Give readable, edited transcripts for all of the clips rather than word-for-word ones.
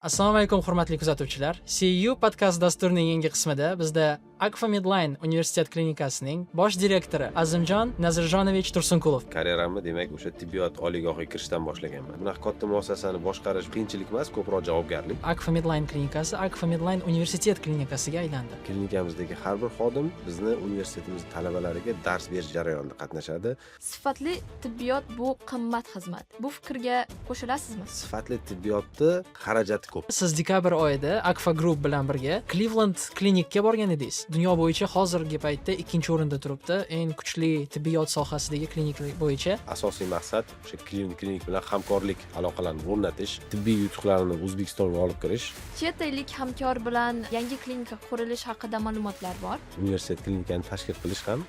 Assalomu alaykum hurmatli kuzatuvchilar. CU podkast dasturining yangi qismida bizda Akfa Medline universitet klinikasining bosh direktori Azimjon Nazirjonovich Tursunqulov. Karyeramni demak o'sha tibbiyot oliygohiga kirishdan boshlaganman. Bunaqa katta muassasani boshqarish qiyinchilik emas, ko'proq javobgarlik. Akfa Medline klinikasi Akfa Medline universitet klinikasiga aylandi. Klinikamizdagi har bir xodim bizni universitetimiz talabalariga dars berish jarayonida qatnashadi. Sifatli tibbiyot bu qimmat xizmat. Bu fikrga qo'shilasizmi? Sifatli tibbiyotni xarajati ko'p. Siz dekabr oyida Akfa Group bilan birga Cleveland klinikka borgan edingiz. Dunyo bo'yicha hozirgi paytda 2-o'rinda turibdi. Eng kuchli tibbiyot sohasidagi klinika bo'yicha. Asosiy maqsad o'sha Cleveland klinik bilan hamkorlik aloqalarini o'rnatish, tibbiy yutuqlarni O'zbekistonga olib kirish. Chet ellik hamkor bilan yangi klinika qurilish haqida ma'lumotlar bor. Universitet klinikani tashkil qilish ham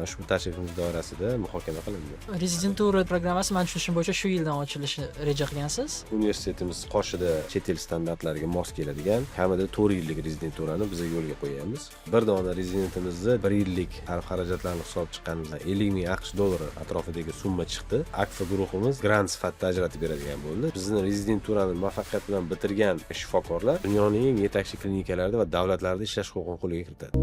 ushbu tashrifimiz doirasida muhokama qilindi. Rezidentura programmasi men tushunishim bo'yicha shu yildan ochilishi reja qilgansiz. Universitetimiz qoshida chet el standartlariga mos keladigan kamida 4 yillik rezidenturani biz yo'lga qo'yamiz. Bir dona rezidentimizni 1 yillik xarajatlarni hisob chiqqanimizda 50 ming AQSh dollari atrofidagi summa chiqdi. Akfa guruhimiz grant sifatida ajratib beradigan bo'ldi. Bizni rezidenturani muvaffaqiyat bilan bitirgan shifokorlar dunyoning eng yetakchi klinikalarida va davlatlarda ishlash huquqini qo'lga kiritadi.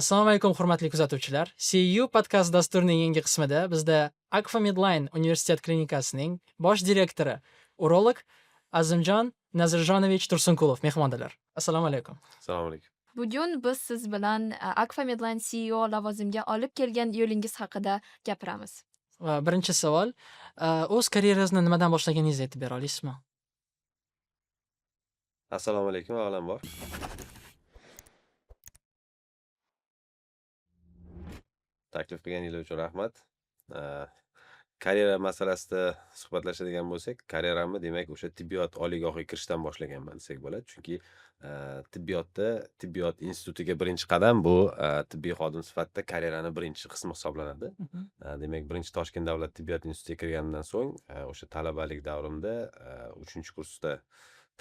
Assalomu alaykum hurmatli kuzatuvchilar. CU podkast dasturining yangi qismida bizda Akfa Medline universitet klinikasining bosh direktori, urolog Azimjon Nazirjonovich Tursunqulov mehmondalar. Assalomu alaykum. Assalomu alaykum. Bugun biz siz bilan Akfa Medline CEO lavozimiga olib kelgan yo'lingiz haqida gapiramiz. Va birinchi savol, o'z karyerangizni nimadan boshlaganingizni aytib bera olasizmi? Assalomu alaykum, avvalambor. Taklif qilganingiz uchun rahmat. Karyera masalasida suhbatlashadigan bo'lsak, karyeramni demak o'sha tibbiyot oliygohiga kirishdan boshlaganman desak bo'ladi. Chunki tibbiyot institutiga birinchi qadam bu tibbiy xodim sifatida karyerani birinchi qismi hisoblanadi. Demak, birinchi Toshkent davlat tibbiyot institutiga kirganimdan so'ng o'sha talabalik davrimda 3-kursda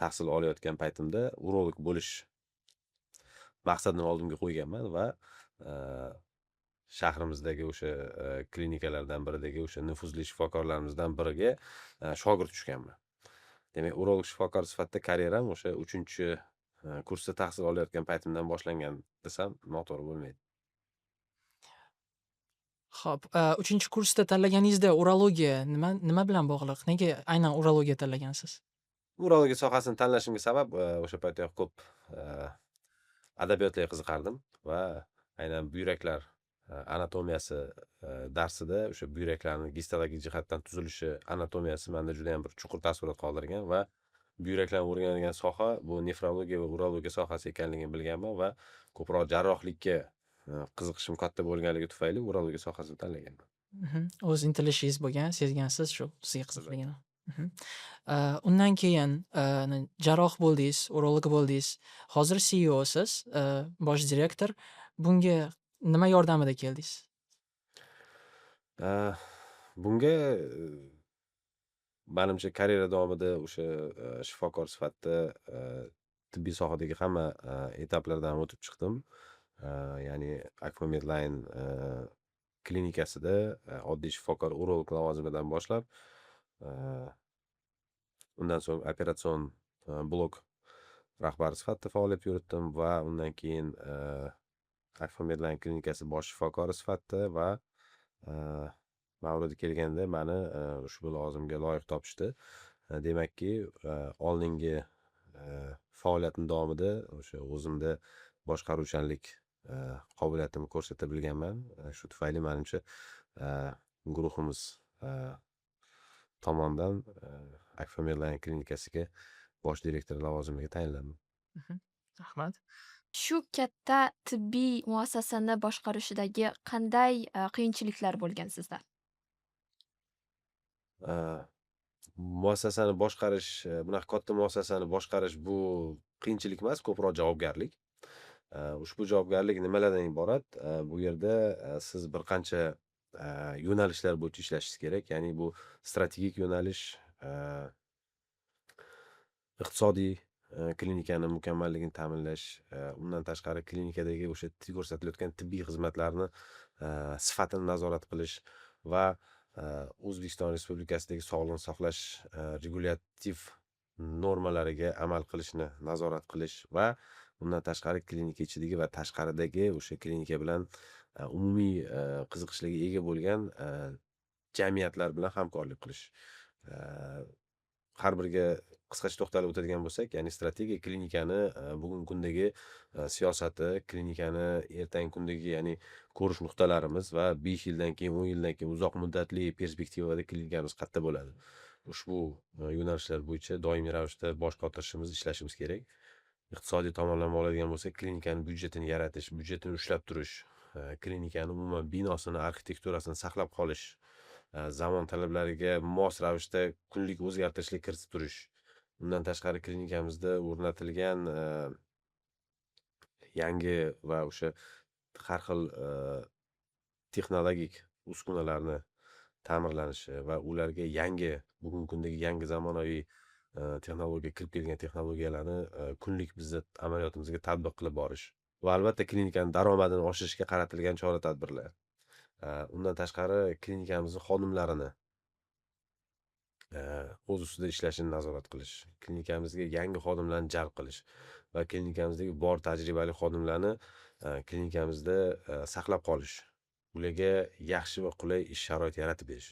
tahsil olayotgan paytimda urolog bo'lish maqsadini oldimga qo'yganman va shahrimizdagi o'sha klinikalardan biridagi o'sha nufuzli shifokorlarimizdan biriga shogird tushganman. Demak, urolog shifokor sifatida karyeram o'sha 3-kursda tahsil olayotgan paytimdan boshlangan desam noto'g'ri bo'lmaydi. Xo'p, 3-kursda tanlaganingizda urologiya nima bilan bog'liq? Nega aynan urologiya tanlagansiz? Urologiya sohasini tanlashimga sabab o'sha paytda ko'p adabiyotlarga qiziqardim va aynan buyraklar anatomiyasi darsida o'sha buyraklarning gistologik jihatdan tuzilishi anatomiyasi menda juda ham bir chuqur taassurot qoldirgan va buyraklarni o'rganadigan soha bu nefrologiya va urologiya sohasi ekanligini bilganman va ko'proq jarrohlikka qiziqishim katta bo'lganligi tufayli urologiya sohasini tanlaganman. O'z intilishingiz bo'lgan, sezgansiz shu sizga qiziqligini. Undan keyin jarroh bo'ldingiz, urolog bo'ldingiz. Hozir CEOsiz, bosh direktor. Bunga nima yordamida keldingiz? Bunga menimcha karyera davomida o'sha shifokor sifatida tibbiy sohadagi hamma etaplardan o'tib chiqdim. Ya'ni Akfa Medline klinikasida oddiy shifokor urolog lavozimidan boshlab undan so'ng operatsion blok rahbari sifatida faoliyat yuritdim va undan keyin Akfa Medline klinikasi bosh shifokori sifatida va mavludi kelganda meni ushbu lavozimga loyiq topishdi. Demakki, oldingi faoliyatim davomida o'sha o'zimda boshqaruvchanlik qobiliyatimni ko'rsata bilganman. Shu tufayli menimcha guruhimiz tomonidan Akfa Medline klinikasiga bosh direktor lavozimiga tayinlandim. Rahmat. Shu katta tibbiy muassasani boshqarishidagi qanday qiyinchiliklar bo'lgan sizda? Muassasani boshqarish, bunaqa katta muassasani boshqarish bu qiyinchilik emas, ko'proq javobgarlik. Ushbu javobgarlik nimalardan iborat? Bu yerda siz bir qancha yo'nalishlar bo'yicha ishlashingiz kerak. Ya'ni bu strategik yo'nalish, iqtisodiy klinikani mukammalligini ta'minlash, undan tashqari klinikadagi o'sha ko'rsatilayotgan tibbiy xizmatlarni sifatini nazorat qilish va O'zbekiston Respublikasidagi sog'liqni saqlash regulyativ normalariga amal qilishni nazorat qilish va undan tashqari klinika ichidagi va tashqaridagi o'sha klinika bilan umumiy qiziqishlarga ega bo'lgan jamiyatlar bilan hamkorlik qilish. Har biriga qisqacha to'xtalib o'tadigan bo'lsak, ya'ni strategiya klinikani bugungi kundagi siyosati, klinikani ertangi kundagi, ya'ni ko'rish nuqtalarimiz va 5 yildan keyin, 10 yildan keyin uzoq muddatli perspektivada klinikamiz qayerda bo'ladi. Ushbu yo'nalishlar bo'yicha doimiy ravishda bosh qotirishimiz, ishlashimiz kerak. Iqtisodiy tomonlama oladigan bo'lsak, klinikani byudjetini yaratish, byudjetini ushlab turish, klinikani umuman binosini, arxitekturasini saqlab qolish, zamon talablariga mos ravishda kunlik o'zgartirishlar kiritib turish. Undan tashqari klinikamizda o'rnatilgan yangi va o'sha har xil texnologik uskunalarni ta'mirlanishi va ularga yangi, bugungi kundagi yangi zamonaviy texnologiya kirib kelgan texnologiyalarni kunlik bizni amaliyotimizga tatbiq qilib borish va albatta klinikani daromadini oshirishga qaratilgan chora-tadbirlar. Undan tashqari klinikamizni xodimlarini o'z ustida ishlashini nazorat qilish, klinikamizga yangi xodimlarni jalb qilish va klinikamizdagi bor tajribali xodimlarni klinikamizda saqlab qolish, ularga yaxshi va qulay ish sharoit yaratib berish.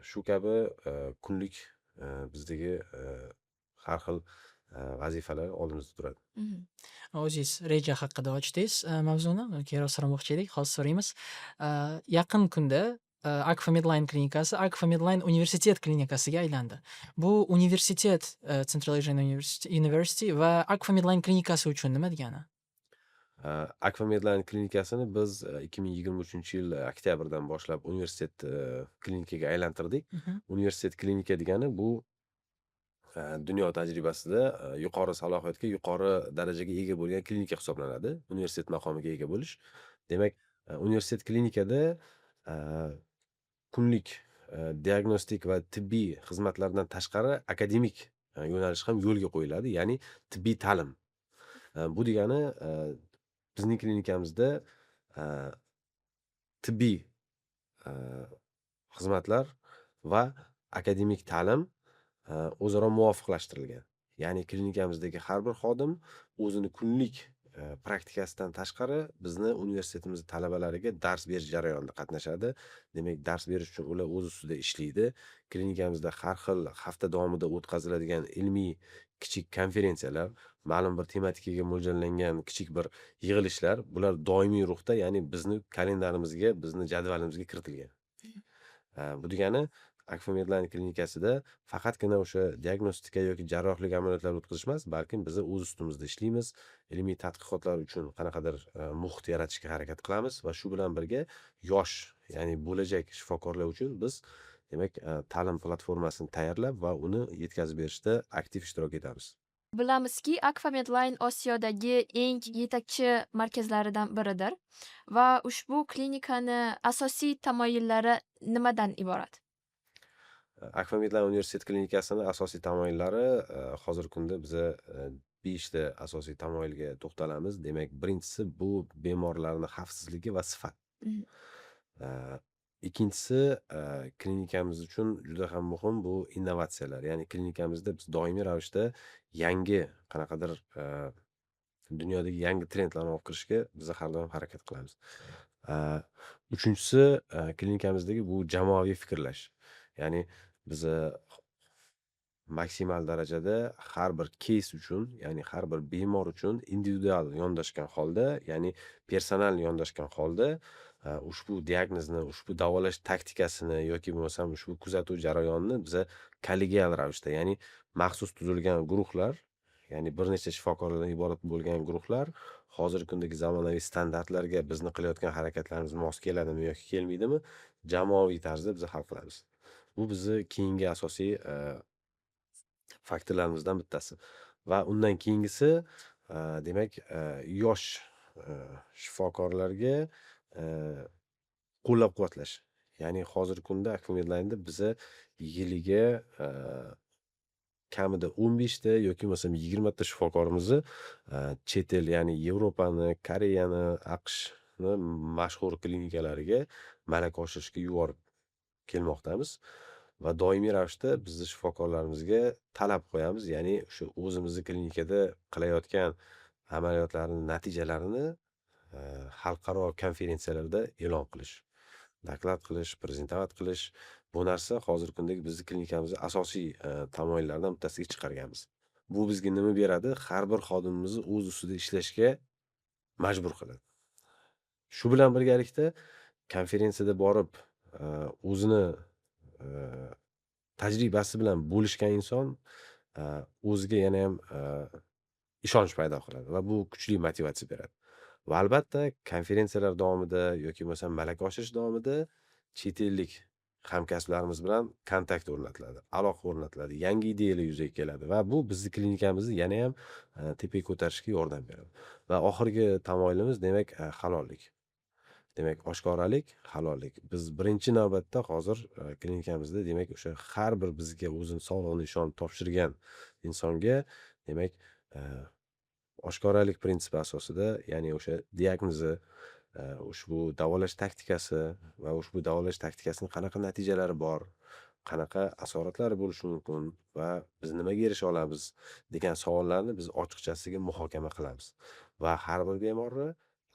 Shu kabi kunlik bizdagi har xil vazifalar oldimizda turadi. O'zingiz reja haqida ochdingiz mavzuni. Keyinroq so'ramoqchi edik, hozir so'raymiz. Yaqin kunda Akfa Medline klinikasi Akfa Medline universitet klinikasiga aylandi. Bu universitet, Central Asian University va Akfa Medline klinikasi uchun nima degani? Akfa Medline klinikasini biz 2023-yil oktyabrdan boshlab universitet klinikaga aylantirdik. Universitet klinika degani bu dunyo tajribasida yuqori salohiyatga, yuqori darajaga ega bo'lgan klinika hisoblanadi. Universitet maqomiga ega bo'lish. Demak, universitet klinikada kunlik diagnostik va tibbiy xizmatlardan tashqari akademik yo'nalish ham yo'lga qo'yiladi, ya'ni tibbiy ta'lim. Bu degani bizning klinikamizda tibbiy xizmatlar va akademik ta'lim o'zaro muvofiqlashtirilgan. Ya'ni klinikamizdagi har bir xodim o'zini kunlik praktikasidan tashqari bizni universitetimiz talabalariga dars berish jarayonida qatnashadi. Demak, dars berish uchun ular o'z ustida ishlaydi. Klinikamizda har xil hafta davomida o'tkaziladigan ilmiy kichik konferensiyalar, ma'lum bir tematikaga mo'ljallangan kichik bir yig'ilishlar, bular doimiy ruhda, ya'ni bizni kalendarimizga, bizni jadvalimizga kiritilgan. Bu degani Akfa Medline klinikasida faqatgina o'sha diagnostika yoki jarrohlik amaliyotlari o'tkazish emas, balkim biz o'z ustimizda ishlaymiz. Ilmiy tadqiqotlar uchun qanaqadir muhit yaratishga harakat qilamiz va shu bilan birga yosh, ya'ni bo'lajak shifokorlar uchun biz demak ta'lim platformasini tayyorlab va uni yetkazib berishda aktiv ishtirok etamiz. Bilamizki, Akfa Medline Osiyodagi eng yetakchi markazlaridan biridir va ushbu klinikani asosiy tamoyillari nimadan iborat? Akfa Medline universitet klinikasini asosiy tamoyillari hozirgi kunda biza 5 ta asosiy tamoyilga to'xtalamiz. Demak, birinchisi bu bemorlarning xavfsizligi va sifat. Ikkinchisi klinikamiz uchun juda ham muhim bu innovatsiyalar. Ya'ni klinikamizda biz doimiy ravishda yangi qanaqadir dunyodagi yangi trendlarni olib kirishga biz har doim harakat qilamiz. Uchinchisi klinikamizdagi bu jamoaviy fikrlash. Ya'ni biz maksimal darajada har bir case uchun, ya'ni har bir bemor uchun individual yondashgan holda, ya'ni personal yondashgan holda ushbu diagnozni, ushbu davolash taktikasini yoki bo'lmasam ushbu kuzatuv jarayonini biz kollegial ravishda, ya'ni maxsus tuzilgan guruhlar, ya'ni bir nechta shifokorlardan iborat bo'lgan guruhlar hozirgi kundagi zamonaviy standartlarga bizni qilayotgan harakatlarimiz mos keladimi yoki kelmaydimi, jamoaviy tarzda biz hal qilamiz. Bu bizni keyingi asosiy faktorlarimizdan bittasi. Va undan keyingisi demak yosh shifokorlarga qo'llab-quvvatlash. Ya'ni hozirgi kunda Akfa Medline'da biza yiliga kamida 15 ta yoki bo'lmasam 20 ta shifokorimizni chet el, ya'ni Yevropani, Koreyani, AQShni mashhur klinikalariga malaka oshirishga yuborib kelmoqdamiz va doimiy ravishda bizni shifokorlarimizga talab qo'yamiz. Ya'ni o'sha o'zimizni klinikada qilayotgan amaliyotlarning natijalarini xalqaro konferensiyalarda e'lon qilish, doklad qilish, prezentovat qilish. Bu narsa hozirgi kundagi bizni klinikamizni asosiy tamoyillaridan bittasiga chiqarganmiz. Bu bizga nima beradi? Har bir xodimimizni o'z ustida ishlashga majbur qiladi. Shu bilan birgalikda konferensiyada borib o'zini tajribasi bilan bo'lishgan inson o'ziga yanayam ishonch paydo qiladi va bu kuchli motivatsiya beradi. Va albatta konferensiyalar davomida yoki bo'lmasam malaka oshirish davomida chet ellik hamkasblarimiz bilan kontakt o'rnatiladi, aloqa o'rnatiladi, yangi ideyalar yuzaga keladi va bu bizni klinikamizni yanayam tepaga ko'tarishga yordam beradi. Va oxirgi tamoyilimiz demak halollik. Demak, oshkoralik, halollik. Biz birinchi navbatda hozir klinikamizda demak o'sha har bir bizga o'zini sog'lig'ini ishonib topshirgan insonga demak oshkoralik prinsipi asosida, ya'ni o'sha diagnozi, ushbu davolash taktikasi va ushbu davolash taktikasining qanaqa natijalari bor, qanaqa asoratlari bo'lishi mumkin va biz nimaga erisha olamiz degan savollarni biz ochiqchasiga muhokama qilamiz. Va har bir bemorni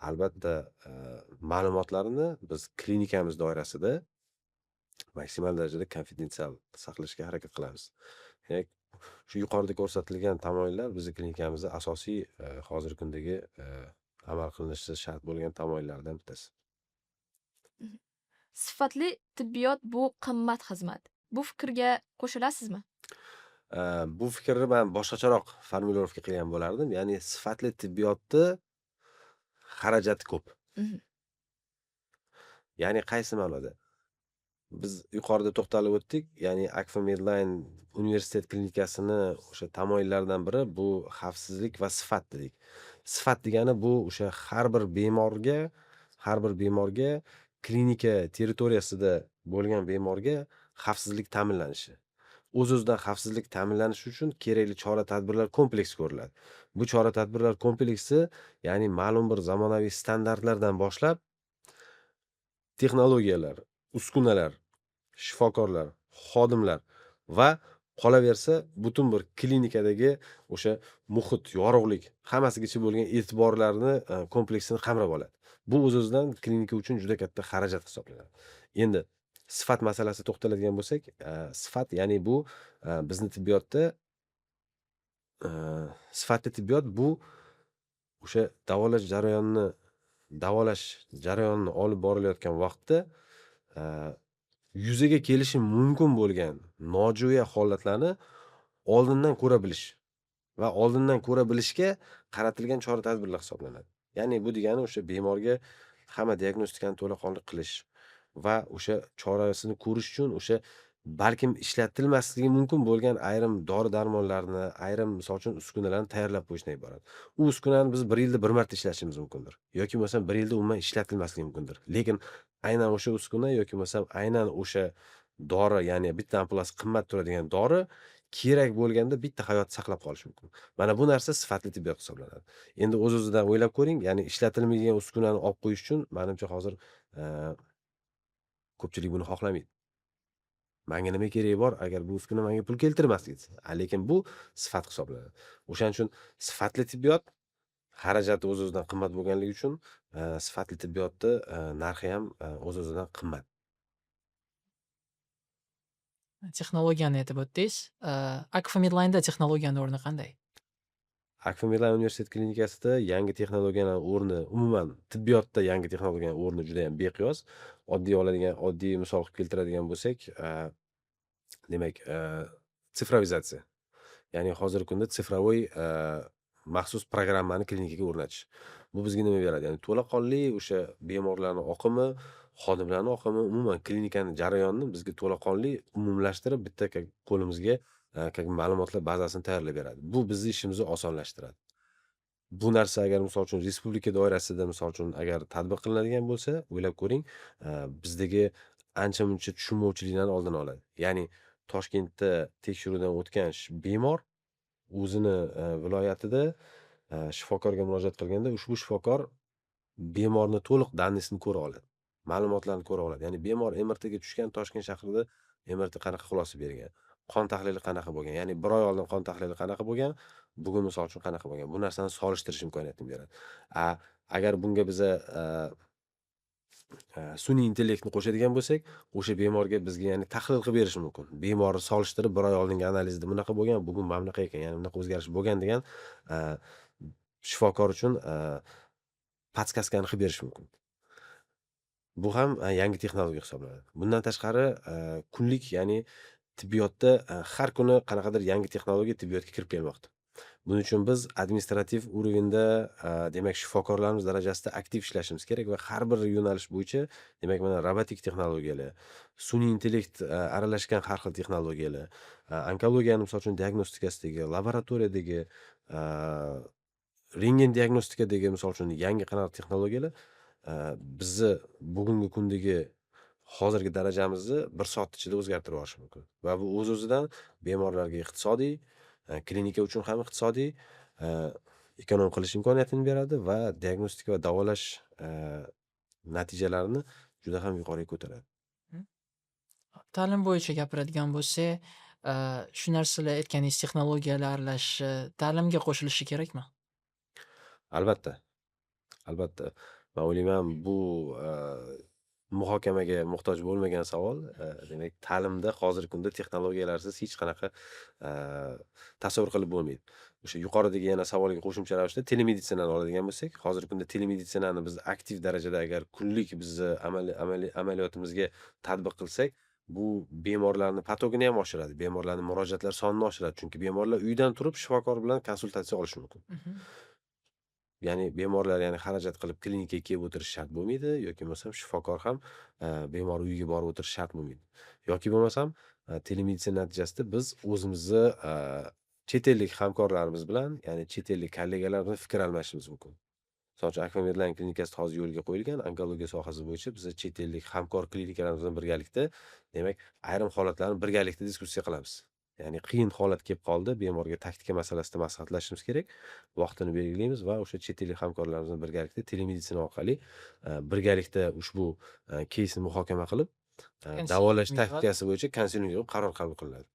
albatta ma'lumotlarini biz klinikamiz doirasida maksimal darajada konfidensial saqlashga harakat qilamiz. Demak, shu yuqorida ko'rsatilgan tamoyillar bizni klinikamizda asosiy hozirgi kundagi amal qilinishi shart bo'lgan tamoyillardan bittasi. Sifatli tibbiyot bu qimmat xizmat. Bu fikrga qo'shilasizmi? Bu fikrni men boshqacharoq formulirovka qilgan bo'lardim. Ya'ni sifatli tibbiyotni xarajati ko'p. Ya'ni qaysi ma'noda? Biz yuqorida to'xtalib o'tdik. Ya'ni Akfa Medline universitet klinikasini o'sha tamoyillaridan biri bu xavfsizlik va sifat dedik. Sifat degani bu o'sha har bir bemorga klinika territoriyasida bo'lgan bemorga xavfsizlik ta'minlanishi. O'z-o'zidan xavfsizlik ta'minlanishi uchun kerakli chora-tadbirlar kompleksi ko'riladi. Bu chora-tadbirlar kompleksi, ya'ni ma'lum bir zamonaviy standartlardan boshlab texnologiyalar, uskunalar, shifokorlar, xodimlar va qolaversa butun bir klinikadagi o'sha muhit, yorug'lik hammasigacha bo'lgan e'tiborlarni kompleksini qamrab oladi. Bu o'z-o'zidan klinika uchun juda katta xarajat hisoblanadi. Endi sifat masalasiga to'xtaladigan bo'lsak, sifat ya'ni bu bizni tibbiyotda sifatli tibbiyot bu o'sha davolash jarayonini olib borilayotgan vaqtda yuzaga kelishi mumkin bo'lgan nojo'ya holatlarni oldindan ko'ra bilish va oldindan ko'ra bilishga qaratilgan chora-tadbirlar hisoblanadi. Ya'ni bu degani o'sha bemorga hamma diagnostikani to'laqonli qilish va o'sha chorasini ko'rish uchun o'sha balkim ishlatilmasligi mumkin bo'lgan ayrim dori-darmonlarni, ayrim misol uchun uskunalarni tayyorlab qo'yishdan iborat. U uskunani biz 1 yilda 1 marta ishlashimiz mumkindir. Yoki bo'lmasam 1 yilda umuman ishlatilmasligi mumkindir. Lekin aynan o'sha uskuna yoki bo'lmasam aynan o'sha dori, ya'ni bitta ampulasi qimmat turadigan dori kerak bo'lganda bitta hayot saqlab qolishi mumkin. Mana bu narsa sifatli tibbiyot hisoblanadi. Endi o'z-o'zidan o'ylab ko'ring, ya'ni ishlatilmagan uskunani olib qo'yish uchun menimcha hozir ko'pchilik buni xohlamaydi. Menga nima keragi bor agar bu uskuna menga pul keltirmaslik desa. Lekin bu sifat hisoblanadi. O'shaning uchun sifatli tibbiyot xarajati o'z-o'zidan qimmat bo'lganligi uchun sifatli tibbiyotni narxi ham o'z-o'zidan qimmat. Texnologiyani aytib o'tdingiz. Akfa Medline'da texnologiyaning o'rni qanday? Akfa Medline universitet klinikasida yangi texnologiyalar o'rni, umuman tibbiyotda yangi texnologiyalar o'rni juda ham beqiyos. Oddiy misol qilib keltiradigan bo'lsak, demak, sifrovizatsiya. Ya'ni hozirgi kunda sifrovoy maxsus programmani klinikaga o'rnatish. Bu bizga nima beradi? Ya'ni to'laqonli o'sha bemorlarning oqimi, xodimlarning oqimi, umuman klinikani jarayonini bizga to'laqonli umumlashtirib bitta qo'limizga ma'lumotlar bazasini tayyorlab beradi. Bu bizning ishimizni osonlashtiradi. Bu narsa agar misol uchun respublika doirasida misol uchun agar tatbiq qilinadigan bo'lsa, o'ylab ko'ring, bizdagi ancha-muncha tushunmovchiliklarni oldini oladi. Ya'ni Toshkentda tekshiruvdan o'tgan bemor o'zini viloyatida shifokorga murojaat qilganda ushbu shifokor bemorni to'liq dannisini ko'ra oladi. Ma'lumotlarni ko'ra oladi. Ya'ni bemor MRTga tushgan Toshkent shahrida MRT qanaqa xulosa bergan, qon tahlili qanaqa bo'lgan, ya'ni 1 oy oldin qon tahlili qanaqa bo'lgan, bugun misol uchun qanaqa bo'lgan. Bu narsani solishtirish imkoniyatini beradi. Agar bunga biza sun'iy intellektni qo'shadigan bo'lsak, o'sha bemorga bizga ya'ni tahlil qilib berishi mumkin. Bemorni solishtirib 1 oy oldingi analizda bunaqa bo'lgan, bugun mana bunaqa ekan, ya'ni bunaqa o'zgarish bo'lgan degan shifokor uchun podskazkani qilib berishi mumkin. Bu ham yangi texnologiya hisoblanadi. Bundan tashqari kunlik, ya'ni tibbiyotda har kuni qanaqadir yangi texnologiya tibbiyotga kirib kelmoqda. Buning uchun biz administrativ urovenda demak shifokorlarimiz darajasida aktiv ishlashimiz kerak va har bir yo'nalish bo'yicha demak mana robotik texnologiyalar, sun'iy intellekt aralashgan har xil texnologiyalar, onkologiyani misol uchun diagnostikasidagi, laboratoriyadagi, rentgen diagnostikadagi misol uchun yangi qanaqa texnologiyalar bizni bugungi kundagi hozirgi darajamizni 1 soat ichida o'zgartirib yuborishi mumkin. Va bu o'z-o'zidan bemorlarga iqtisodiy, klinika uchun ham iqtisodiy, ekonom qilish imkoniyatini beradi va diagnostika va davolash natijalarini juda ham yuqoriga ko'taradi. Ta'lim bo'yicha gapiradigan bo'lsak, shu narsalar aytganingiz texnologiyalar aralashishi ta'limga qo'shilishi kerakmi? Albatta, albatta. Men o'ylayman bu muhokamaga muhtoj bo'lmagan savol. Demak, ta'limda hozirgi kunda texnologiyalarsiz hech qanaqa tasavvur qilib bo'lmaydi. O'sha yuqoridagi yana savolga qo'shimcha ravishda telemeditsinani oladigan bo'lsak, hozirgi kunda telemeditsinani biz aktiv darajada agar kunlik bizni amaliyotimizga tatbiq qilsak, bu bemorlarni potogini ham oshiradi, bemorlarning murojaatlar sonini oshiradi. Chunki bemorlar uydan turib shifokor bilan konsultatsiya olishi mumkin. Ya'ni bemorlar xarajat qilib klinikaga kelib o'tirishi shart bo'lmaydi yoki bo'lmasam shifokor ham bemor uyiga borib o'tirishi shart bo'lmaydi. Yoki bo'lmasam telemeditsina natijasida biz o'zimizni chet ellik hamkorlarimiz bilan, ya'ni chet ellik kollegalar bilan fikr almashishimiz mumkin. Misol uchun Akfa Medline klinikasida hozir yo'lga qo'yilgan onkologiya sohasi bo'yicha biz chet ellik hamkor klinikalarimiz bilan birgalikda, demak, ayrim holatlarni birgalikda diskussiya qilamiz. Ya'ni qiyin holat kelib qoldi, bemorga taktika masalasida maslahatlashishimiz kerak. Vaqtini belgilaymiz va o'sha chet ellik hamkorlarimiz bilan birgalikda telemeditsina orqali birgalikda ushbu keysni muhokama qilib, davolash taktikasi bo'yicha konsiliyum yig'ib qaror qabul qilinadi.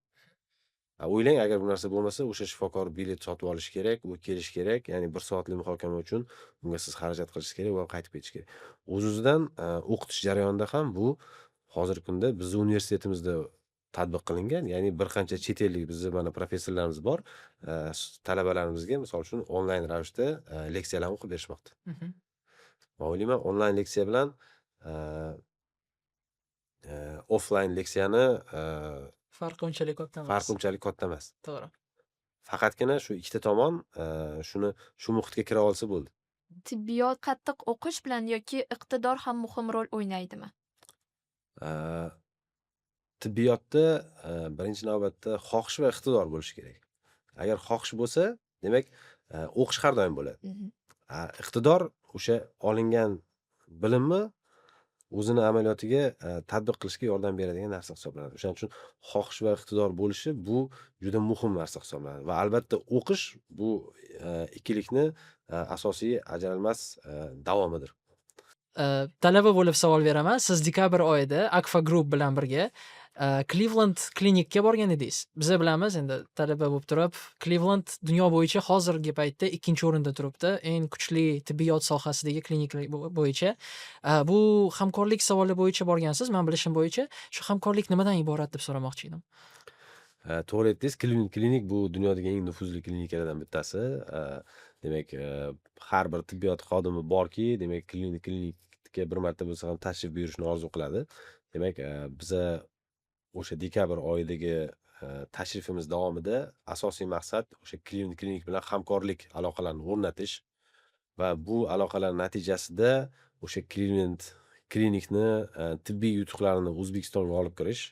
O'ylang, agar bu narsa bo'lmasa, o'sha shifokor bilet sotib olishi kerak, u kelishi kerak, ya'ni 1 soatlik muhokama uchun unga siz xarajat qilishingiz kerak va qaytib ketish kerak. O'z-o'zidan o'qitish jarayonida ham bu hozirgi kunda bizning universitetimizda tatbiq qilingan, ya'ni bir qancha chet ellik bizni mana professorlarimiz bor, talabalarimizga misol uchun onlayn ravishda leksiyalarni o'qib berishmoqda. Men o'ylayman, onlayn leksiya bilan offlayn leksiyani Farqi unchalik katta emas. farqi unchalik katta emas. To'g'ri. Faqatgina shu ikkita tomon shu muhitga kira olsa bo'ldi. Tibbiyot qattiq o'qish bilan yoki iqtidor ham muhim rol o'ynaydimi? Tibbiyotda birinchi navbatda xohish va iqtidor bo'lishi kerak. Agar xohish bo'lsa, demak, o'qish har doim bo'ladi. Iqtidor o'sha olingan bilimni o'zini amaliyotiga tatbiq qilishga yordam beradigan narsa hisoblanadi. O'shaning uchun xohish va iqtidor bo'lishi bu juda muhim narsa hisoblanadi va albatta o'qish bu ikkilikni asosiy ajralmas davomidir. Talaba bo'lib savol beraman. Siz dekabr oyida Akfa Group bilan birga Cleveland klinikka borgan edingiz. Biz bilamiz, endi talaba bo'lib turib, Cleveland dunyo bo'yicha hozirgi paytda 2-o'rinda turibdi. Eng kuchli tibbiyot sohasidagi klinikalar bo'yicha. Bu hamkorlik savoli bo'yicha borgansiz, men bilishim bo'yicha. Shu hamkorlik nimadan iborat deb so'ramoqchi edim. To'g'ri aytdingiz. Cleveland klinik bu dunyodagi eng nufuzli klinikalardan bittasi. Demak, har bir tibbiyot xodimi borki, demak, Cleveland klinikga bir marta bo'lsa ham tashrif buyurishni orzu qiladi. Demak, biza o'sha dekabr oyidagi tashrifimiz davomida asosiy maqsad o'sha Cleveland klinik bilan hamkorlik aloqalarini o'rnatish va bu aloqalar natijasida o'sha Cleveland klinikni tibbiy yutuqlarini O'zbekistonga olib kirish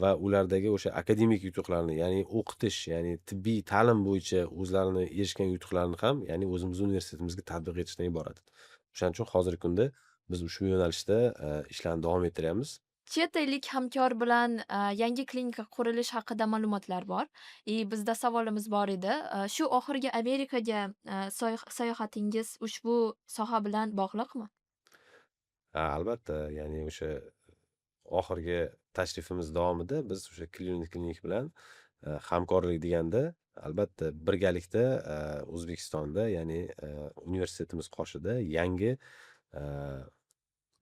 va ulardagi o'sha akademik yutuqlarni, ya'ni o'qitish, ya'ni tibbiy ta'lim bo'yicha o'zlarini erishgan yutuqlarini ham, ya'ni o'zimiz universitetimizga tatbiq etishdan iborat. O'shaning uchun hozirgi kunda biz ushbu yo'nalishda ishlarni davom ettiryapmiz. chet ellik hamkor bilan yangi klinika qurilishi haqida ma'lumotlar bor. Bizda savolimiz bor edi. Shu oxirgi Amerikaga sayohatingiz ushbu soha bilan bog'liqmi? Albatta, ya'ni o'sha oxirgi tashrifimiz davomida biz o'sha klinik bilan hamkorlik deganda, albatta birgalikda O'zbekistonda, ya'ni universitetimiz qoshida yangi a,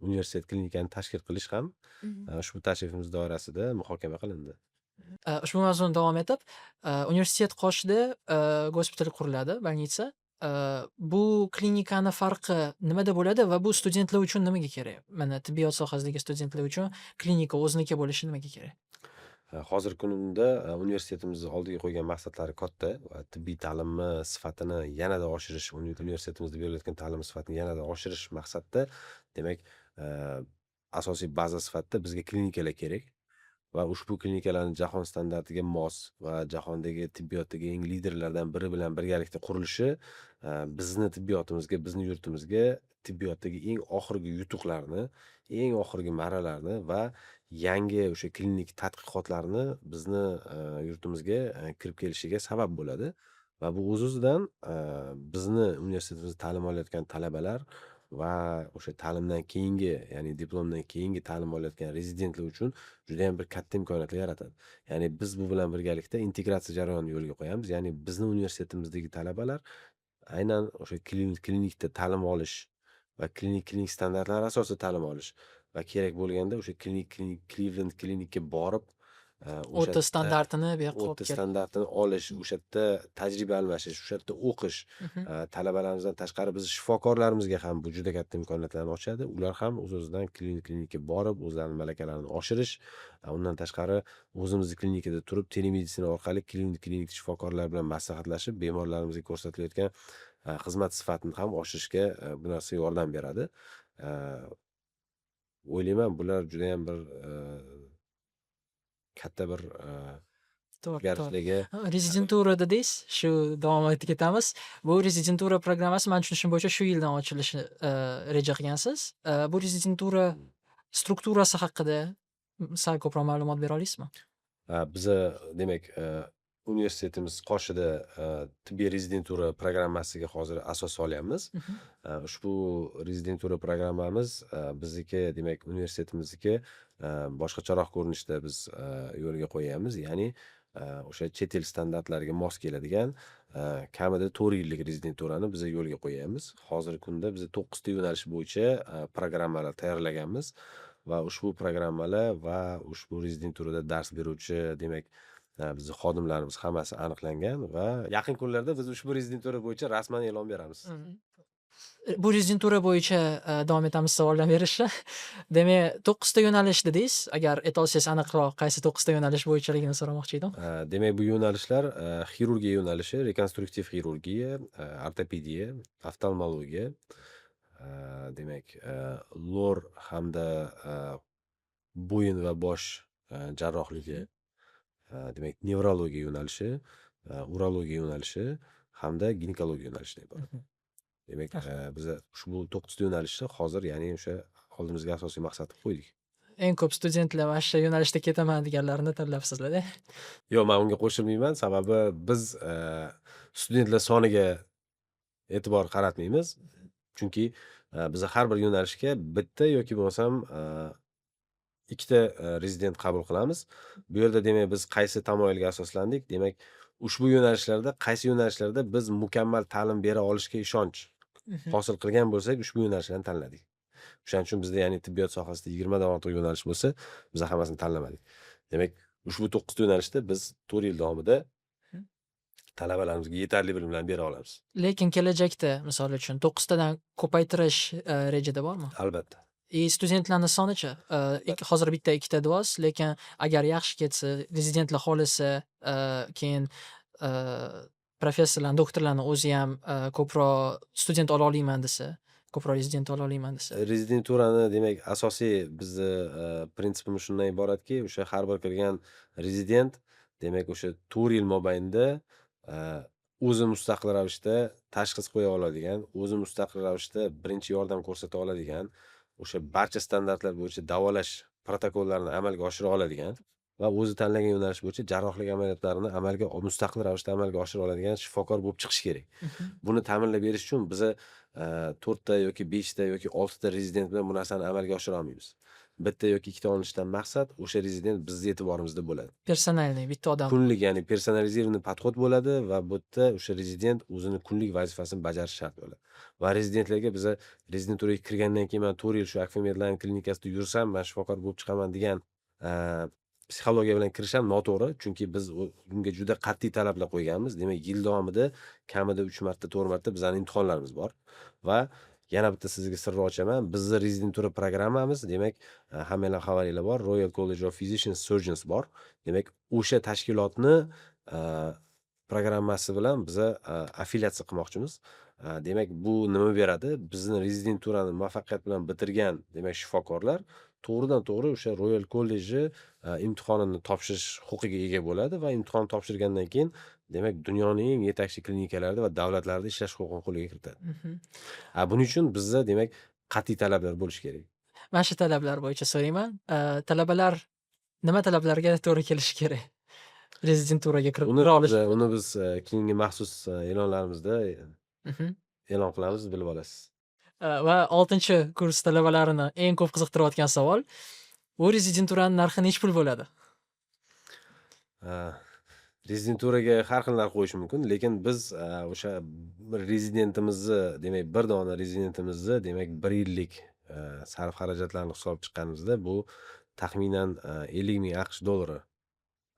universitet klinikani tashkil qilish ham Mhm. ushbu tashrifimiz doirasida muhokama qilindi. Ushbu mavzuni davom etib, universitet qoshida gospital quriladi, больница. Bu klinikani farqi nimada bo'ladi va bu studentlar uchun nimaga kerak? Mana tibbiyot sohasidagi studentlar uchun klinika o'ziniki bo'lishi nimaga kerak? Hozirgi kunda universitetimizni oldiga qo'ygan maqsadlari katta va tibbiy ta'limni sifatini yanada oshirish, universitetimizda berilayotgan ta'lim sifatini yanada oshirish maqsadida, demak, asosiy baza sifatida bizga klinikalar kerak va ushbu klinikalarni jahon standartiga mos va jahondagi tibbiyotdagi eng liderlardan biri bilan birgalikda qurilishi bizni tibbiyotimizga, bizni yurtimizga tibbiyotdagi eng oxirgi yutuqlarni, eng oxirgi marralarni va yangi o'sha klinik tadqiqotlarni bizni yurtimizga kirib kelishiga sabab bo'ladi va bu o'z-o'zidan bizni universitetimizda ta'lim olayotgan talabalar va o'sha ta'limdan keyingi, ya'ni diplomdan keyingi ta'lim olayotgan rezidentlar uchun judayam bir katta imkoniyatlar yaratadi. Ya'ni biz bu bilan birgalikda integratsiya jarayonini yo'lga qo'yamiz. Ya'ni bizni universitetimizdagi talabalar aynan o'sha klinikda ta'lim olish va klinik standartlar asosida ta'lim olish va kerak bo'lganda o'sha Cleveland klinikka borib, o'sha O'ta yerda standartini bu yoqqa olib o'ta kelib. standartini olish, o'sha yerda tajriba almashish, o'sha yerda o'qish, Mhm. talabalarimizdan tashqari biz shifokorlarimizga ham bu juda katta imkoniyatlarni ochadi. Ular ham o'z-o'zidan klinikka borib, o'zlarining malakalarini oshirish, undan tashqari o'zimizni klinikada turib, telemeditsina orqali klinik shifokorlar bilan maslahatlashib, bemorlarimizga ko'rsatilayotgan xizmat sifatini ham oshirishga bu narsa yordam beradi. A, O'ylayman, bular judayam bir katta bir To'g'ri, to'g'ri. o'zgarishlarga Rezidentura dedingiz, shu davom etib ketamiz. Bu rezidentura programmasi men tushunishim bo'yicha shu yildan ochilishi reja qilgansiz. Bu rezidentura strukturasi haqida sal ko'proq ma'lumot bera olasizmi? Biza demak, universitetimiz qoshida tibbiy rezidentura programmasiga hozir asos solyapmiz. Mhm. Ushbu rezidentura programmamiz bizniki, demak, universitetimizniki boshqacharoq ko'rinishda biz yo'lga qo'yyapmiz. Ya'ni o'sha chet el standartlariga mos keladigan kamida 4 yillik rezidenturani biz yo'lga qo'yyapmiz. Hozirgi kunda biz 9 ta yo'nalish bo'yicha programmalar tayyorlaganmiz va ushbu programmalar va ushbu rezidenturada dars beruvchi, demak, bizni xodimlarimiz hammasi aniqlangan va yaqin kunlarda biz ushbu rezidentura bo'yicha rasman e'lon beramiz. Bu rezidentura bo'yicha davom etamiz savollar berishda. Demak, 9 ta yo'nalish dedingiz. Agar aytolsangiz aniqroq qaysi 9 ta yo'nalish bo'yichaligini so'ramoqchi edim. Demak, bu yo'nalishlar xirurgiya yo'nalishi, rekonstruktiv xirurgiya, ortopediya, oftalmologiya, demak, lor hamda bo'yin va bosh jarrohligi, demak, nevrologiya yo'nalishi, urologiya yo'nalishi hamda ginekologiya yo'nalishlari bor. Demak, biz ushbu 9 ta yo'nalishni hozir, ya'ni o'sha oldimizga asosiy maqsad qilib qo'ydik. Eng ko'p studentlar mana shu yo'nalishda ketaman deganlarini tanlabsizlar-da. Yo'q, men unga qo'shilmayman. Sababi biz studentlar soniga e'tibor qaratmaymiz. Chunki biz har bir yo'nalishga bitta yoki bo'lmasam ikkita rezident qabul qilamiz. Bu yerda demak biz qaysi tamoyilga asoslandik? Demak, ushbu qaysi yo'nalishlarda biz mukammal ta'lim bera olishga ishonch hosil qilgan bo'lsak, ushbu yo'nalishlarni tanladik. O'shaning uchun bizda, ya'ni tibbiyot sohasida 20 dan ortiq yo'nalish bo'lsa, biz hammasini tanlamadik. Demak, ushbu 9 ta yo'nalishda biz 4 yil davomida talabalarimizga yetarli bilimlar bera olamiz. Lekin kelajakda, misol uchun 9 tadan ko'paytirish rejada bormi? Albatta. Studentlarning sonichi? Hozir bitta, ikkita deyapsiz, lekin agar yaxshi ketsa, rezidentlar xohlasa, keyin professorlar, doktorlarni o'zi ham ko'proq student ola olmayman desa, ko'proq rezident ola olmayman desa. Rezidenturani, demak, asosiy bizni prinsipimiz shundan iboratki, o'sha har bir kirgan rezident, demak, o'sha 4 yil mobaynida o'zi mustaqil ravishda tashxis qo'ya oladigan, o'zi mustaqil ravishda birinchi yordam ko'rsata oladigan, o'sha barcha standartlar bo'yicha davolash protokollarni amalga oshira oladigan va o'zi tanlagan yo'nalish bo'yicha jarrohlik amaliyotlarini mustaqil ravishda amalga oshira oladigan shifokor bo'lib chiqishi kerak. Mhm. Buni ta'minlab berish uchun biza 4 ta yoki 5 ta yoki 6 ta rezident bilan bu narsani amalga oshira olmaymiz. Bitta yoki ikkita olinishdan maqsad o'sha rezident bizni e'tiborimizda bo'ladi. Personalniy bitta odam. Kunlik, ya'ni personalizirованный подход bo'ladi va bu yerda o'sha rezident o'zini kunlik vazifasini bajarishi shart bo'ladi. Va rezidentlarga biza rezidenturaga kirgandan keyin men 4 yil shu Akfa Medline klinikasida yursam, men shifokor bo'lib chiqaman degan psixologiya bilan kirish ham noto'g'ri. Chunki biz unga juda qat'iy talablar qo'yganmiz. Demak, yil davomida kamida 3 marta, 4 marta bizning imtihonlarimiz bor. Va yana bitta sizga sirni ochaman. Bizning rezidentura programmamiz, demak, hammanglar xabaringlar bor. Royal College of Physicians Surgeons bor. Demak, o'sha tashkilotni programmasi bilan biza affiliatsiya qilmoqchimiz. Demak, bu nima beradi? Bizni rezidenturani muvaffaqiyat bilan bitirgan, demak, shifokorlar to'g'ridan-to'g'ri o'sha Royal College imtihonini topshirish huquqiga ega bo'ladi va imtihon topshirgandan keyin, demak, dunyoning eng yetakchi klinikalarida va davlatlarda ishlash huquqini qo'lga kiritadi. Mhm. Buning uchun bizda, demak, qat'iy talablar bo'lishi kerak. Mana shu talablar bo'yicha so'rayman. Talabalar nima talablarga to'g'ri kelishi kerak? Rezidenturaga kira olish. Uni biz keyingi maxsus e'lonlarimizda Mhm. e'lon qilamiz, bilib olasiz. Va 6-kurs talabalarini eng ko'p qiziqtirayotgan savol, bu rezidenturaning narxi nech pul bo'ladi? Rezidenturaga har xil narx qo'yish mumkin, lekin biz o'sha rezidentimizni, demak, bir dona rezidentimizni, demak, 1 yillik sarf xarajatlarini hisob chiqqanimizda bu taxminan 50,000 AQSh dollari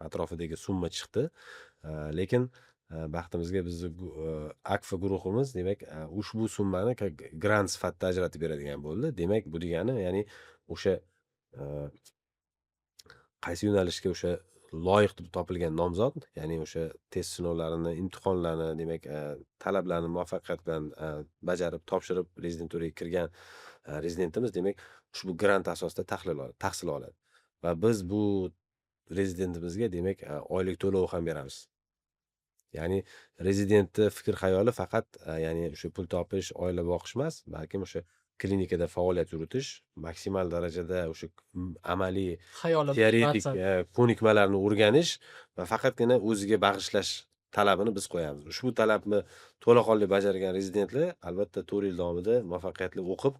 atrofidagi summa chiqdi. Lekin baxtimizga bizni Akfa guruhimiz, demak, ushbu summani grant sifatida ajratib beradigan bo'ldi. Demak, bu degani, ya'ni o'sha qaysi yo'nalishga o'sha loyiq deb topilgan nomzod, ya'ni o'sha test sinovlarini, imtihonlarni, demak, talablarni muvaffaqiyat bilan bajarib, topshirib rezidenturaga kirgan rezidentimiz, demak, ushbu grant asosida tahsil oladi. Va biz bu rezidentimizga, demak, oylik to'lov ham beramiz. Ya'ni rezidentni fikr-xayoli faqat ya'ni o'sha pul topish, oila boqish emas, balkim o'sha klinikada faoliyat yuritish, maksimal darajada o'sha amaliy, Xayoli teoretik maqsad. ko'nikmalarni o'rganish va faqatgina o'ziga bag'ishlash talabini biz qo'yamiz. Ushbu talabni to'laqonli bajargan rezidentlar albatta 4 yil davomida muvaffaqiyatli o'qib,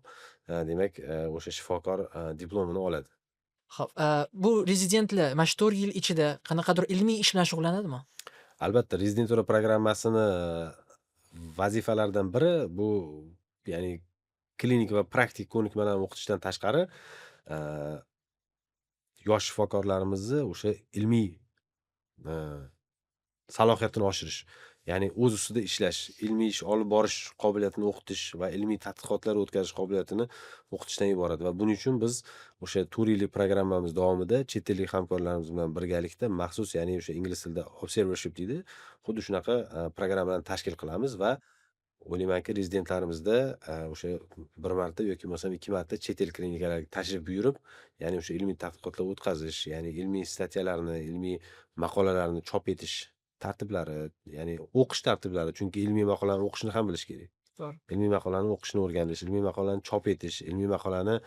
demak, o'sha shifokor diplomini oladi. Xo'p, bu rezidentlar mana shu 4 yil ichida qanaqadir ilmiy ish bilan shug'ullanadimi? Albatta, rezidentura programmasini vazifalaridan biri bu, ya'ni klinik va praktik ko'nikmalarni o'qitishdan tashqari, yosh shifokorlarimizni o'sha ilmiy salohiyatini oshirish, ya'ni o'z ustida ishlash, ilmiy ish olib borish qobiliyatini o'qitish va ilmiy tadqiqotlar o'tkazish qobiliyatini o'qitishdan iborat. Va buning uchun biz o'sha 4 yillik programmamiz davomida chet ellik hamkorlarimiz bilan birgalikda maxsus, ya'ni o'sha ingliz tilida observership deydi, xuddi shunaqa programmalarni tashkil qilamiz va o'ylaymanki, rezidentlarimizda o'sha 1 marta yoki bo'lmasam 2 marta chet el klinikalariga tashrif buyurib, ya'ni o'sha ilmiy tadqiqotlar o'tkazish, ya'ni ilmiy statyalarni, ilmiy maqolalarni chop etish tartiblari, ya'ni o'qish tartiblari, chunki ilmiy maqolani o'qishni ham bilish kerak. To'g'ri. Ilmiy maqolani o'qishni o'rganish, ilmiy maqolani chop etish, ilmiy maqolani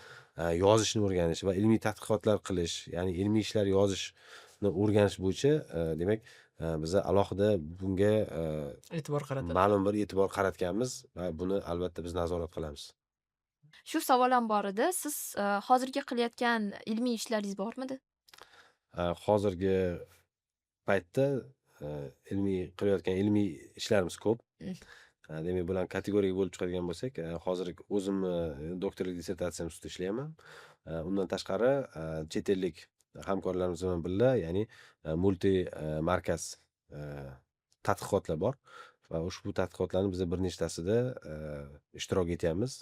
yozishni o'rganish va ilmiy tadqiqotlar qilish, ya'ni ilmiy ishlar yozishni o'rganish bo'yicha, demak, biza alohida bunga E'tibor qaratadi. ma'lum bir e'tibor qaratganmiz va buni albatta biz nazorat qilamiz. Shu savol ham bor edi. Siz hozirgi qilayotgan ilmiy ishlaringiz bormidi? Hozirgi paytda qilayotgan ilmiy ishlarimiz ko'p. Demak, bularni kategoriyaga bo'lib chiqadigan bo'lsak, hozir o'zimni doktorlik dissertatsiyam ustida ishlayapman. Undan tashqari, chet ellik hamkorlarimiz bilan birga, ya'ni multi markaz tadqiqotlar bor va ushbu tadqiqotlarning biz bir nechtasida ishtirok etyapmiz.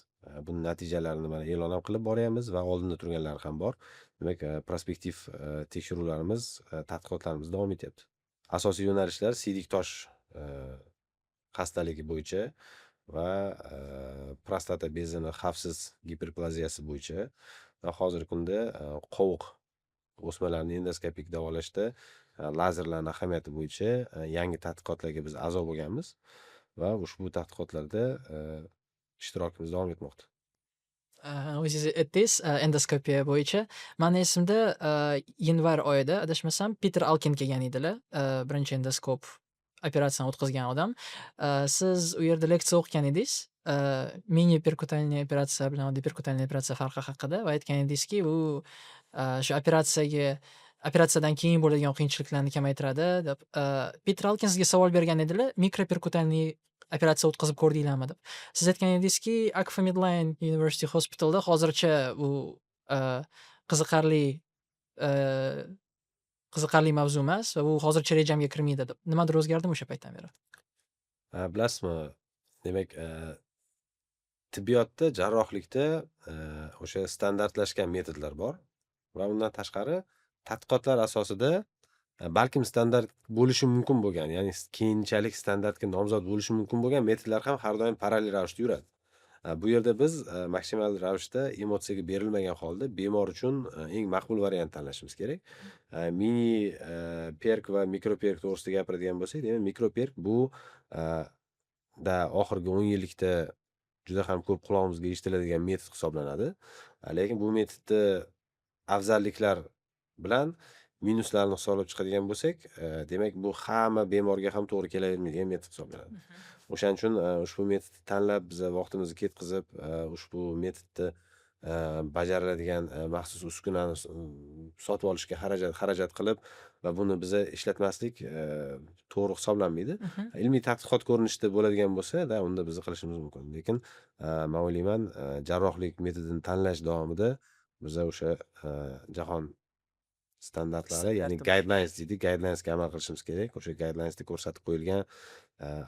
Buning natijalarini mana e'lon ham qilib boryapmiz va oldinda turganlari ham bor. Demak, prospektiv tekshiruvlarimiz, tadqiqotlarimiz davom etyapti. Asosiy yo'nalishlar siydik tosh xastaligi bo'yicha va prostata bezini xavfsiz giperplaziyasi bo'yicha va hozirgi kunda qovuq o'smalarni endoskopik davolashda lazerlarning ahamiyati bo'yicha yangi tadqiqotlarga biz a'zo bo'lganmiz va ushbu tadqiqotlarda ishtirokimiz davom etmoqda. O'zingiz aytdingiz, endoskopiya bo'yicha. Mani esimda, yanvar oyida adashmasam Peter Alkin kelgan edilar. Birinchi endoskop operatsiyani o'tkazgan odam. Siz u yerda leksiya o'qigan edingiz. Mini perkutalniy operatsiya bilan oddiy perkutalniy operatsiya farqi haqida va aytgan edingizki, u shu operatsiyadan keyin bo'ladigan qiyinchiliklarni kamaytiradi deb. Peter Alkin sizga savol bergan edilar, mikroperkutalniy operatsiya o'tkazib ko'rdinglarmi deb. Siz aytgan edingizki, Akfa Medline University Hospitalda hozircha bu qiziqarli uh, qiziqarli mavzu emas va bu hozircha rejamga kirmaydi deb. Nimadir o'zgardimi o'sha paytdan beri? Bilasizmi, demak, tibbiyotda, jarrohlikda o'sha standartlashgan metodlar bor va undan tashqari tadqiqotlar asosida balkim standart bo'lishi mumkin bo'lgan, ya'ni keyinchalik standartga nomzod bo'lishi mumkin bo'lgan metodlar ham har doim parallel ravishda yuradi. Bu yerda biz maksimal ravishda emotsiyaga berilmagan holda bemor uchun eng maqbul variant tanlashimiz kerak. Mini perk va mikro perk to'g'risida gapiradigan bo'lsak, demak mikro perk bu oxirgi 10 yillikda juda ham ko'p qulog'imizga eshitiladigan metod hisoblanadi. Lekin bu metodni afzalliklar bilan minuslarini hisoblab chiqadigan bo'lsak, demak bu hamma bemorga ham to'g'ri kelavermaydigan metod hisoblanadi. O'shaning uchun ushbu metodni tanlab, biz vaqtimizni ketkazib, ushbu metodni bajariladigan maxsus uskunani sotib olishga xarajat qilib va buni biza ishlatmaslik to'g'ri hisoblanmaydi. Ilmiy tadqiqot ko'rinishida bo'ladigan bo'lsa, unda biz qilishimiz mumkin. Lekin men o'ylayman, jarrohlik metodini tanlash davomida biza o'sha jahon standartlari, ya'ni guidelines deydi, guidelinesga amal qilishimiz kerak. O'sha guidelinesda ko'rsatib qo'yilgan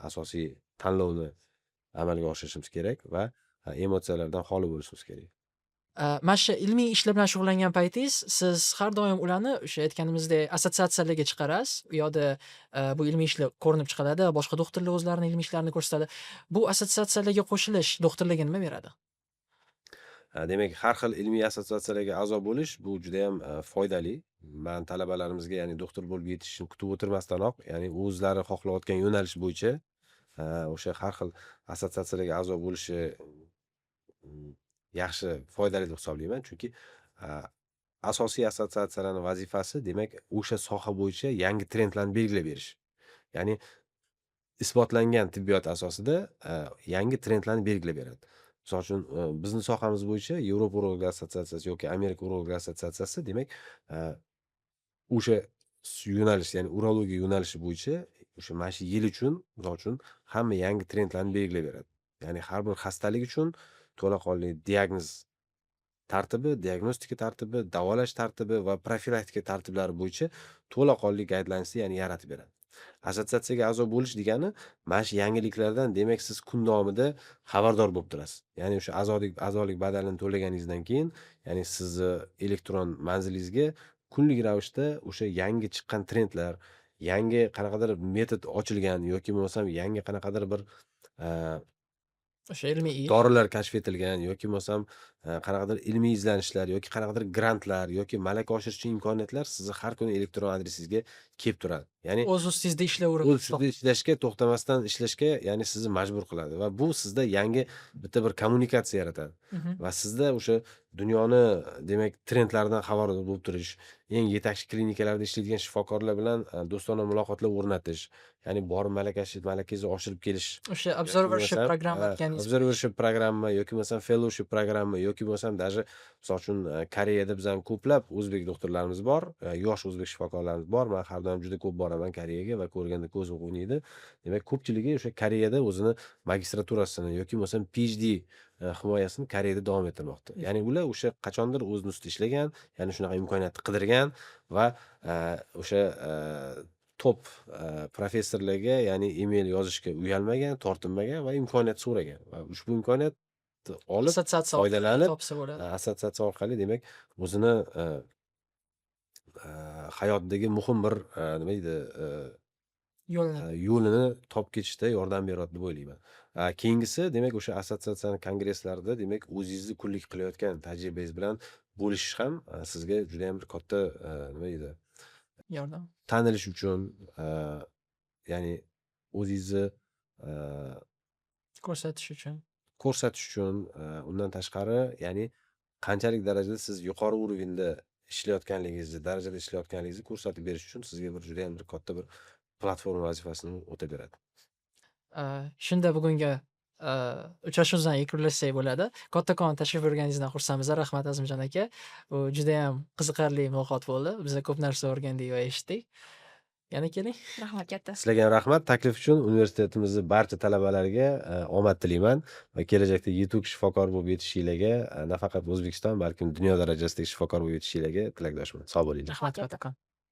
asosiy tanlovni amalga oshirishimiz kerak va emotsiyalardan xoli bo'lishimiz kerak. Mana shu ilmiy ishlar bilan shug'ullangan paytingiz, siz har doim ularni o'sha aytganimizdek assotsiatsiyalarga chiqarasiz. U yoqda bu ilmiy ishlar ko'rinib chiqadi, boshqa doktorlar o'zlarining ilmiy ishlarini ko'rsatadi. Bu assotsiatsiyalarga qo'shilish doktorlarga nima beradi? Demak, har xil ilmiy assotsiatsiyalarga a'zo bo'lish bu juda ham foydali. Men talabalarimizga, ya'ni doktor bo'lib yetishishni kutib o'tirmasdanoq, ya'ni o'zlari xohlayotgan yo'nalish bo'yicha o'sha har xil assotsiatsiyalarga a'zo bo'lishi yaxshi, foydali deb hisoblayman. Chunki asosiy assotsiatsiyalarning vazifasi, demak, o'sha soha bo'yicha yangi trendlarni belgilab berish. Ya'ni isbotlangan tibbiyot asosida yangi trendlarni belgilab beradi. Misol uchun, bizning sohamiz bo'yicha Yevropa urologlar assotsiatsiyasi yoki Amerika urologlar assotsiatsiyasi, demak, o'sha yo'nalish, ya'ni urologiya yo'nalishi bo'yicha o'sha mana shu yil uchun, misol uchun, hamma yangi trendlarni belgilab beradi. Ya'ni har bir xastalik uchun to'laqonli diagnoz tartibi, diagnostika tartibi, davolash tartibi va profilaktika tartiblari bo'yicha to'laqonli guidelinesni, ya'ni yaratib beradi. Assotsiatsiyaga a'zo bo'lish degani mana shu yangiliklardan, demak, siz kun davomida xabardor bo'lib turasiz. Ya'ni o'sha a'zolik badalini to'laganingizdan keyin, ya'ni sizni elektron manzilingizga kunlik ravishda o'sha yangi chiqqan trendlar, yangi qanaqadir metod ochilgan yoki bo'lmasam yangi qanaqadir bir O'sha ilmiy ish. dorilar kashf etilgan yoki bo'lmasam qanaqadir ilmiy izlanishlar yoki qanaqadir grantlar yoki malaka oshirish imkoniyatlar sizni har kuni elektron adresingizga kelib turadi. Ya'ni O'z ustingizda ishlayverib. o'z ustida ishlashga, to'xtamasdan ishlashga, ya'ni sizni majbur qiladi va bu sizda yangi bitta bir kommunikatsiya yaratadi. Va sizda o'sha dunyoni, demak, trendlaridan xabardor bo'lib turish, eng yetakchi klinikalarda ishlaydigan shifokorlar bilan do'stona muloqotlar o'rnatish, ya'ni borib malakangizni oshirib kelish. O'sha observership programma aytganingiz. Observership programma yoki bo'lmasam fellowship programma yoki bo'lmasam даже misol uchun Koreyada bizning ko'plab o'zbek doktorlarimiz bor, yosh o'zbek shifokorlarimiz bor. Men har doim juda ko'p boraman Koreyaga va ko'rganda ko'zim o'ynaydi. Demak, ko'pchiligi o'sha Koreyada o'zini magistraturasini yoki bo'lmasam PhD himoyasini Koreyada davom ettirmoqda. Ya'ni ular o'sha qachondir o'zini ustida ishlagan, ya'ni shunaqa imkoniyatni qidirgan va o'sha top professorlarga, ya'ni email yozishga uyalmagan, tortinmagan va imkoniyat so'ragan va ushbu imkoniyat olib Assotsiatsiya foydalanib, topsa bo'ladi. assotsiatsiya orqali, demak, o'zini hayotdagi muhim bir nima deydi, Yo'lni. yo'lini topib ketishda yordam beradi deb o'ylayman. Keyingisi, demak, o'sha assotsiatsiyani kongresslarida, demak, o'zingizni kunlik qilayotgan tajribangiz bilan bo'lishish ham sizga juda ham bir katta nima deydi, Yordam. tanilish uchun, ya'ni o'zingizni Ko'rsatish uchun. ko'rsatish uchun, undan tashqari, ya'ni qanchalik darajada siz yuqori urovenda ishlayotganligingizni, darajada ishlayotganligingizni ko'rsatib berish uchun sizga judayam bir katta bir platforma vazifasini o'tab beradi. Shunda bugungi uchrashuvimizdan yakunlasak bo'ladi. Kattakon tashrif buyurganingizdan xursandmiz. Rahmat Azimjon aka. Bu judayam qiziqarli muloqot bo'ldi. Biz ko'p narsa o'rgandik va eshitdik. Yana keling. Rahmat katta. Sizlarga ham rahmat. Taklif uchun universitetimizni barcha talabalariga omad tilayman va kelajakda yetuk shifokor bo'lib yetishinglarga, nafaqat O'zbekiston, balkim dunyo darajasidagi shifokor bo'lib yetishinglarga tilakdoshman. Sog' bo'linglar. Rahmat kattakon.